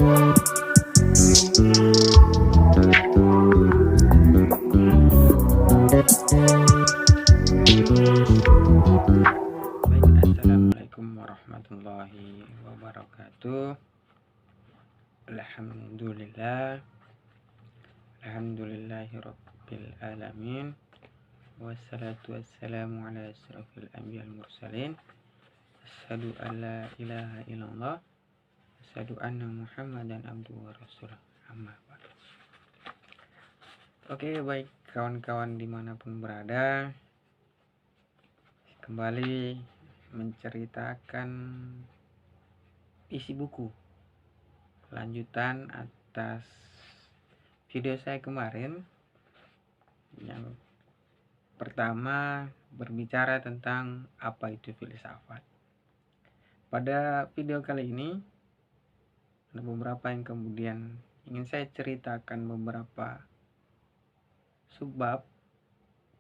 Assalamualaikum warahmatullahi wabarakatuh. Alhamdulillah, alhamdulillahirabbil alamin. Wassalatu wassalamu ala asyrafil anbiya'il mursalin. Asyhadu an la ilaha illallah, asyhadu anna Muhammadan abduhu wa rasuluh. Amma ba'du. Oke, baik kawan-kawan dimanapun berada, kembali menceritakan isi buku lanjutan atas video saya kemarin yang pertama berbicara tentang apa itu filsafat. Pada video kali ini ada beberapa yang kemudian ingin saya ceritakan beberapa subbab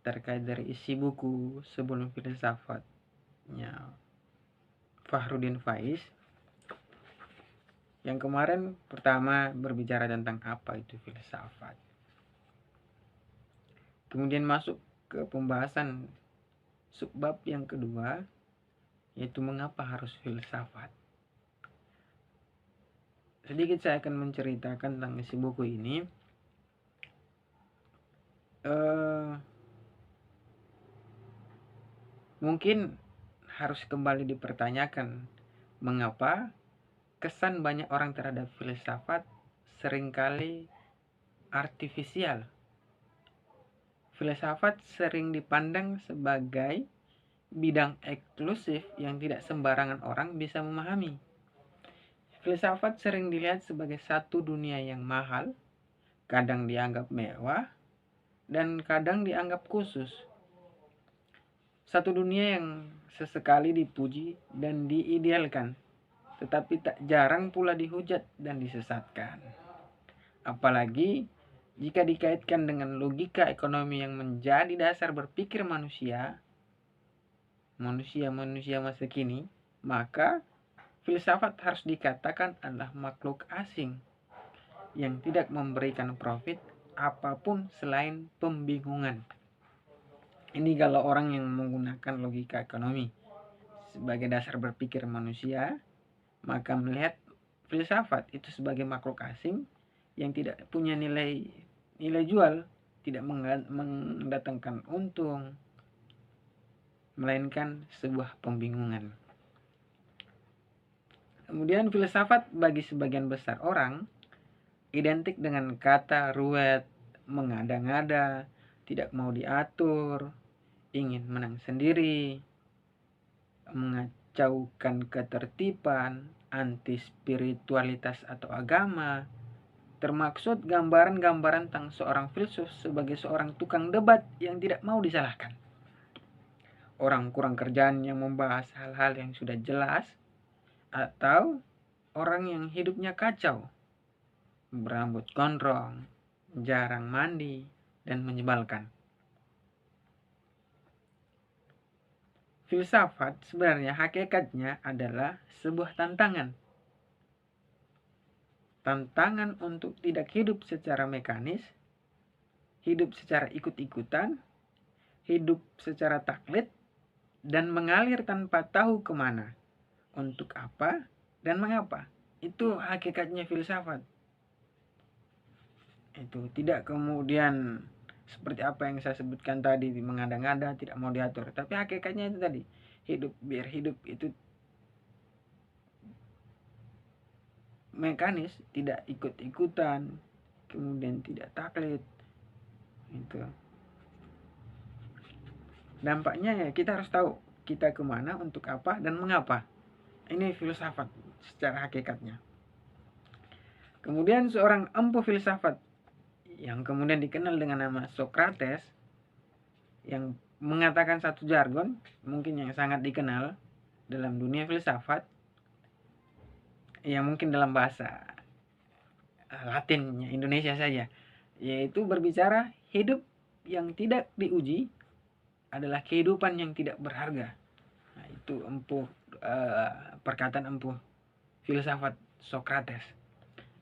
terkait dari isi buku Sebelum Filsafatnya Fahrudin Faiz. Yang kemarin pertama berbicara tentang apa itu filsafat. Kemudian masuk ke pembahasan subbab yang kedua, yaitu mengapa harus filsafat. Sedikit saya akan menceritakan tentang isi buku ini. Mungkin harus kembali dipertanyakan mengapa kesan banyak orang terhadap filsafat seringkali artifisial. Filsafat sering dipandang sebagai bidang eksklusif yang tidak sembarangan orang bisa memahami. Filsafat sering dilihat sebagai satu dunia yang mahal, kadang dianggap mewah, dan kadang dianggap khusus. Satu dunia yang sesekali dipuji dan diidealkan, tetapi tak jarang pula dihujat dan disesatkan. Apalagi jika dikaitkan dengan logika ekonomi yang menjadi dasar berpikir manusia masa kini, maka filsafat harus dikatakan adalah makhluk asing yang tidak memberikan profit apapun selain pembingungan. Ini kalau orang yang menggunakan logika ekonomi sebagai dasar berpikir manusia, maka melihat filsafat itu sebagai makhluk asing yang tidak punya nilai jual, tidak mendatangkan untung, melainkan sebuah pembingungan. Kemudian filsafat bagi sebagian besar orang identik dengan kata ruwet, mengada-ngada, tidak mau diatur, ingin menang sendiri, mengacaukan ketertiban, anti spiritualitas atau agama, termaksud gambaran-gambaran tentang seorang filsuf sebagai seorang tukang debat yang tidak mau disalahkan. Orang kurang kerjaan yang membahas hal-hal yang sudah jelas, atau orang yang hidupnya kacau, berambut gondrong, jarang mandi, dan menyebalkan. Filsafat sebenarnya hakikatnya adalah sebuah tantangan. Tantangan untuk tidak hidup secara mekanis, hidup secara ikut-ikutan, hidup secara taklid, dan mengalir tanpa tahu kemana, untuk apa, dan mengapa. Itu hakikatnya filsafat. Itu tidak kemudian seperti apa yang saya sebutkan tadi, mengada-ngada, tidak mau diatur. Tapi hakikatnya itu tadi, biar hidup itu mekanis, tidak ikut-ikutan, kemudian tidak taklid. Itu dampaknya ya kita harus tahu kita kemana, untuk apa, dan mengapa. Ini filsafat secara hakikatnya. Kemudian seorang empu filsafat yang kemudian dikenal dengan nama Socrates, yang mengatakan satu jargon mungkin yang sangat dikenal dalam dunia filsafat, ya mungkin dalam bahasa Latinnya Indonesia saja, yaitu berbicara hidup yang tidak diuji adalah kehidupan yang tidak berharga. Nah, itu perkataan empu filsafat Socrates.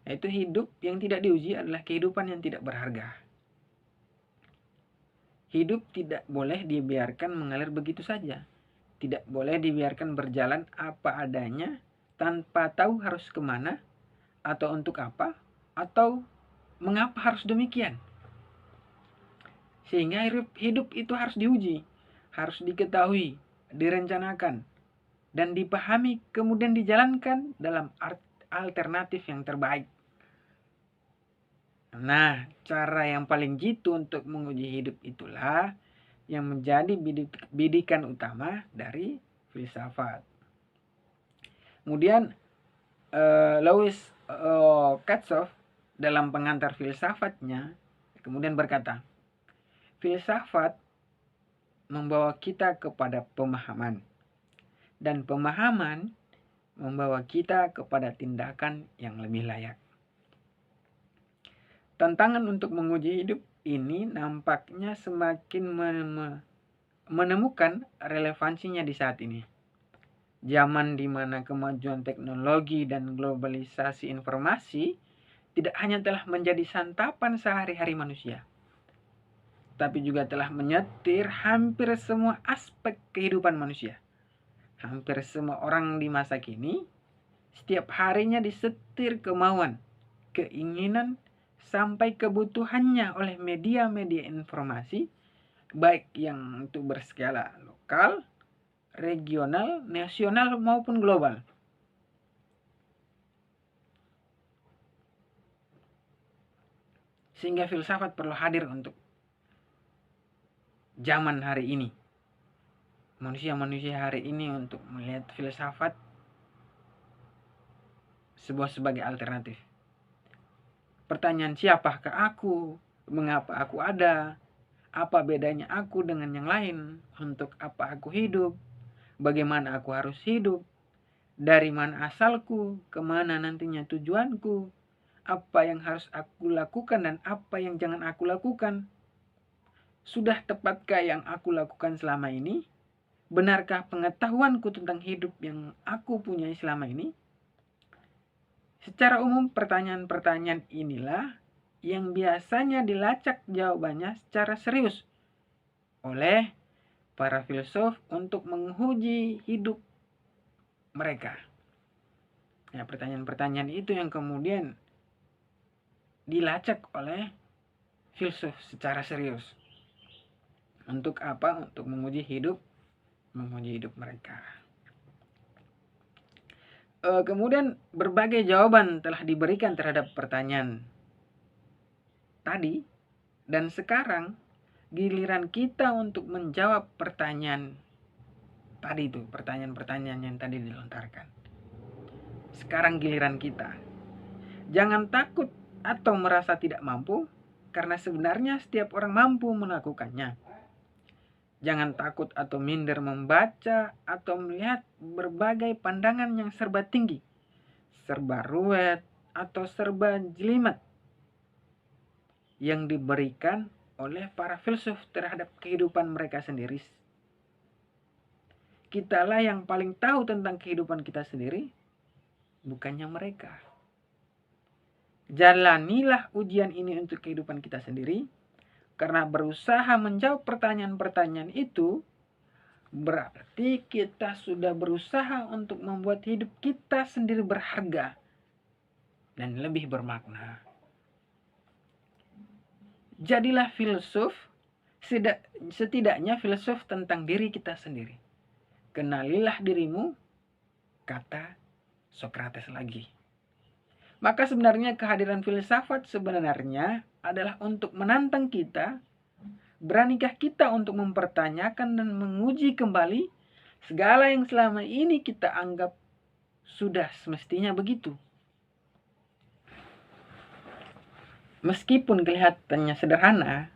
Yaitu hidup yang tidak diuji adalah kehidupan yang tidak berharga. Hidup tidak boleh dibiarkan mengalir begitu saja. Tidak boleh dibiarkan berjalan apa adanya tanpa tahu harus kemana atau untuk apa atau mengapa harus demikian. Sehingga hidup itu harus diuji, harus diketahui, direncanakan, dan dipahami kemudian dijalankan dalam alternatif yang terbaik. Nah, cara yang paling jitu untuk menguji hidup itulah yang menjadi bidikan utama dari filsafat. Kemudian Louis Katzoff dalam pengantar filsafatnya kemudian berkata, filsafat membawa kita kepada pemahaman, dan pemahaman membawa kita kepada tindakan yang lebih layak. Tantangan untuk menguji hidup ini nampaknya semakin menemukan relevansinya di saat ini. Zaman di mana kemajuan teknologi dan globalisasi informasi tidak hanya telah menjadi santapan sehari-hari manusia, tapi juga telah menyetir hampir semua aspek kehidupan manusia. Hampir semua orang di masa kini setiap harinya disetir kemauan, keinginan, sampai kebutuhannya oleh media-media informasi, baik yang untuk berskala lokal, regional, nasional maupun global. Sehingga filsafat perlu hadir untuk zaman hari ini. Manusia-manusia hari ini untuk melihat filsafat sebagai alternatif. Pertanyaan siapakah aku? Mengapa aku ada? Apa bedanya aku dengan yang lain? Untuk apa aku hidup? Bagaimana aku harus hidup? Dari mana asalku? Kemana nantinya tujuanku? Apa yang harus aku lakukan dan apa yang jangan aku lakukan? Sudah tepatkah yang aku lakukan selama ini? Benarkah pengetahuanku tentang hidup yang aku punya selama ini? Secara umum pertanyaan-pertanyaan inilah yang biasanya dilacak jawabannya secara serius oleh para filsuf untuk menguji hidup mereka. Nah, pertanyaan-pertanyaan itu yang kemudian dilacak oleh filsuf secara serius. Untuk apa? Untuk menguji hidup mereka. Kemudian berbagai jawaban telah diberikan terhadap pertanyaan tadi, dan sekarang giliran kita untuk menjawab pertanyaan tadi itu, pertanyaan-pertanyaan yang tadi dilontarkan. Sekarang giliran kita. Jangan takut atau merasa tidak mampu, karena sebenarnya setiap orang mampu melakukannya. Jangan takut atau minder membaca atau melihat berbagai pandangan yang serba tinggi, serba ruwet, atau serba jelimet yang diberikan oleh para filsuf terhadap kehidupan mereka sendiri. Kitalah yang paling tahu tentang kehidupan kita sendiri, bukannya mereka. Jalanilah ujian ini untuk kehidupan kita sendiri, karena berusaha menjawab pertanyaan-pertanyaan itu berarti kita sudah berusaha untuk membuat hidup kita sendiri berharga dan lebih bermakna. Jadilah filsuf, setidaknya filsuf tentang diri kita sendiri. Kenalilah dirimu, kata Sokrates lagi. Maka sebenarnya kehadiran filsafat sebenarnya adalah untuk menantang kita. Beranikah kita untuk mempertanyakan dan menguji kembali segala yang selama ini kita anggap sudah semestinya begitu? Meskipun kelihatannya sederhana,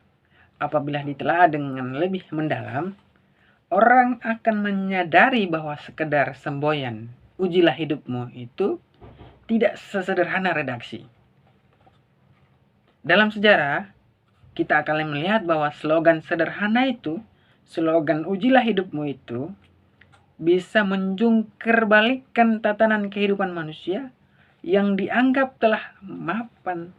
apabila ditelaah dengan lebih mendalam, orang akan menyadari bahwa sekedar semboyan ujilah hidupmu itu tidak sesederhana redaksi. Dalam sejarah, kita akan melihat bahwa slogan sederhana itu, slogan ujilah hidupmu itu, bisa menjungkir balikkan tatanan kehidupan manusia yang dianggap telah mapan,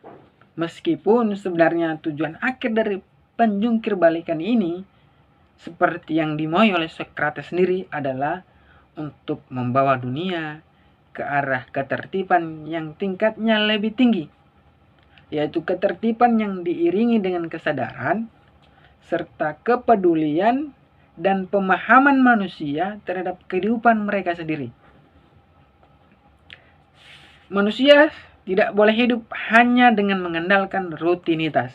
meskipun sebenarnya tujuan akhir dari penjungkir balikan ini, seperti yang dimauai oleh Socrates sendiri, adalah untuk membawa dunia ke arah ketertiban yang tingkatnya lebih tinggi, yaitu ketertiban yang diiringi dengan kesadaran serta kepedulian dan pemahaman manusia terhadap kehidupan mereka sendiri. Manusia tidak boleh hidup hanya dengan mengandalkan rutinitas,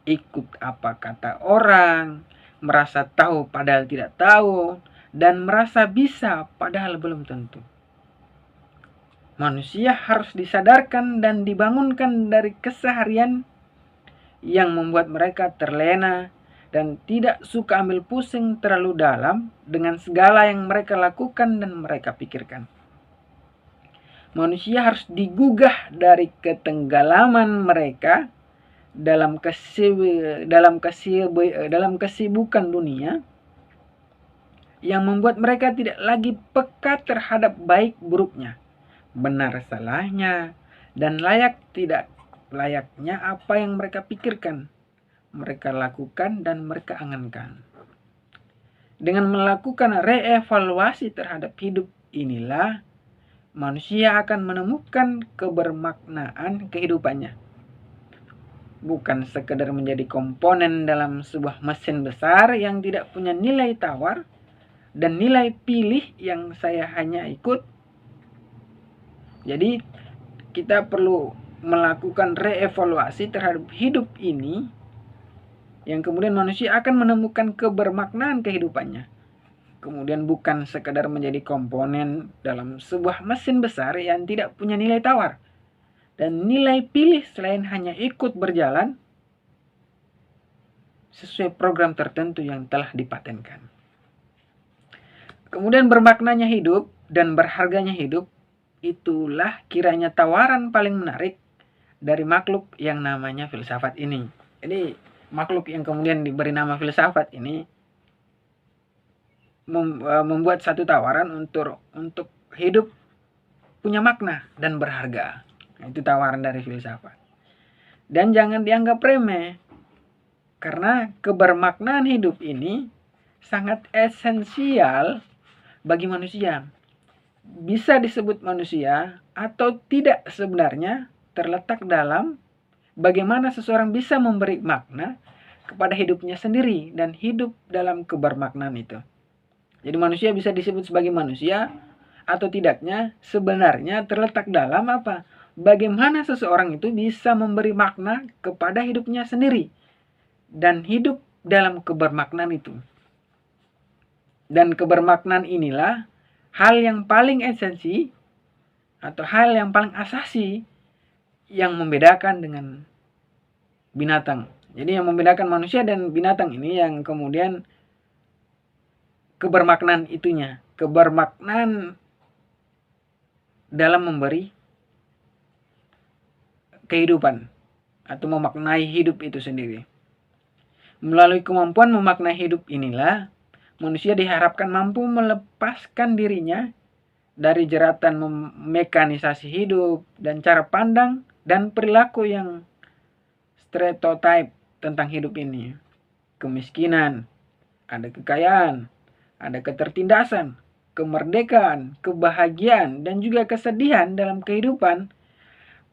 ikut apa kata orang, merasa tahu padahal tidak tahu, dan merasa bisa padahal belum tentu. Manusia harus disadarkan dan dibangunkan dari keseharian yang membuat mereka terlena dan tidak suka ambil pusing terlalu dalam dengan segala yang mereka lakukan dan mereka pikirkan. Manusia harus digugah dari ketenggalaman mereka dalam kesibukan dunia yang membuat mereka tidak lagi peka terhadap baik buruknya, benar salahnya, dan layak tidak layaknya apa yang mereka pikirkan, mereka lakukan, dan mereka angankan. Dengan melakukan reevaluasi terhadap hidup inilah manusia akan menemukan kebermaknaan kehidupannya. Bukan sekedar menjadi komponen dalam sebuah mesin besar yang tidak punya nilai tawar dan nilai pilih yang saya hanya ikut. Jadi kita perlu melakukan reevaluasi terhadap hidup ini, yang kemudian manusia akan menemukan kebermaknaan kehidupannya. Kemudian bukan sekedar menjadi komponen dalam sebuah mesin besar yang tidak punya nilai tawar dan nilai pilih selain hanya ikut berjalan sesuai program tertentu yang telah dipatenkan. Kemudian bermaknanya hidup dan berharganya hidup, itulah kiranya tawaran paling menarik dari makhluk yang namanya filsafat ini. Jadi makhluk yang kemudian diberi nama filsafat ini membuat satu tawaran untuk hidup punya makna dan berharga. Itu tawaran dari filsafat. Dan jangan dianggap remeh, karena kebermaknaan hidup ini sangat esensial bagi manusia. Bisa disebut manusia atau tidak sebenarnya terletak dalam bagaimana seseorang bisa memberi makna kepada hidupnya sendiri dan hidup dalam kebermaknaan itu. Jadi manusia bisa disebut sebagai manusia atau tidaknya sebenarnya terletak dalam apa? Bagaimana seseorang itu bisa memberi makna kepada hidupnya sendiri dan hidup dalam kebermaknaan itu. Dan kebermaknaan inilah hal yang paling esensi atau hal yang paling asasi yang membedakan dengan binatang. Jadi yang membedakan manusia dan binatang ini yang kemudian kebermaknaan itunya, kebermaknaan dalam memberi kehidupan atau memaknai hidup itu sendiri. Melalui kemampuan memaknai hidup inilah manusia diharapkan mampu melepaskan dirinya dari jeratan mekanisasi hidup dan cara pandang dan perilaku yang stereotype tentang hidup ini. Kemiskinan, ada kekayaan, ada ketertindasan, kemerdekaan, kebahagiaan, dan juga kesedihan dalam kehidupan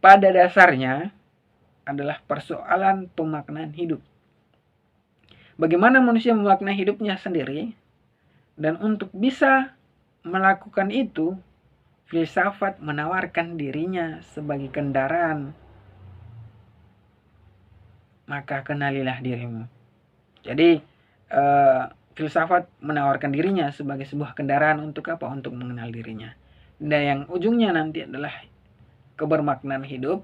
pada dasarnya adalah persoalan pemaknaan hidup. Bagaimana manusia memaknai hidupnya sendiri, dan untuk bisa melakukan itu, filsafat menawarkan dirinya sebagai kendaraan. Maka kenalilah dirimu. Jadi filsafat menawarkan dirinya sebagai sebuah kendaraan untuk apa? Untuk mengenal dirinya. Dan yang ujungnya nanti adalah kebermaknaan hidup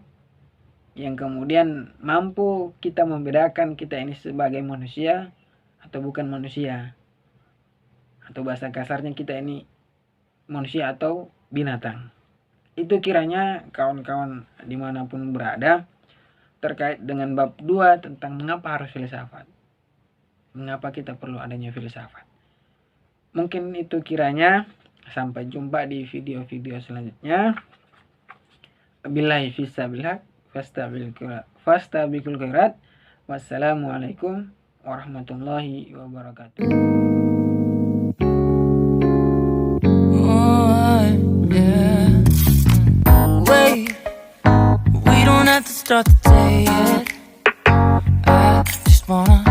yang kemudian mampu kita membedakan kita ini sebagai manusia atau bukan manusia. Atau bahasa kasarnya kita ini manusia atau binatang. Itu kiranya kawan-kawan dimanapun berada terkait dengan bab 2 tentang mengapa harus filsafat. Mengapa kita perlu adanya filsafat. Mungkin itu kiranya. Sampai jumpa di video-video selanjutnya. Billahi fisabilillah fastabiqul khairat. Wassalamualaikum warahmatullahi wabarakatuh. Yeah. Wait, we don't have to start the day yet. I just wanna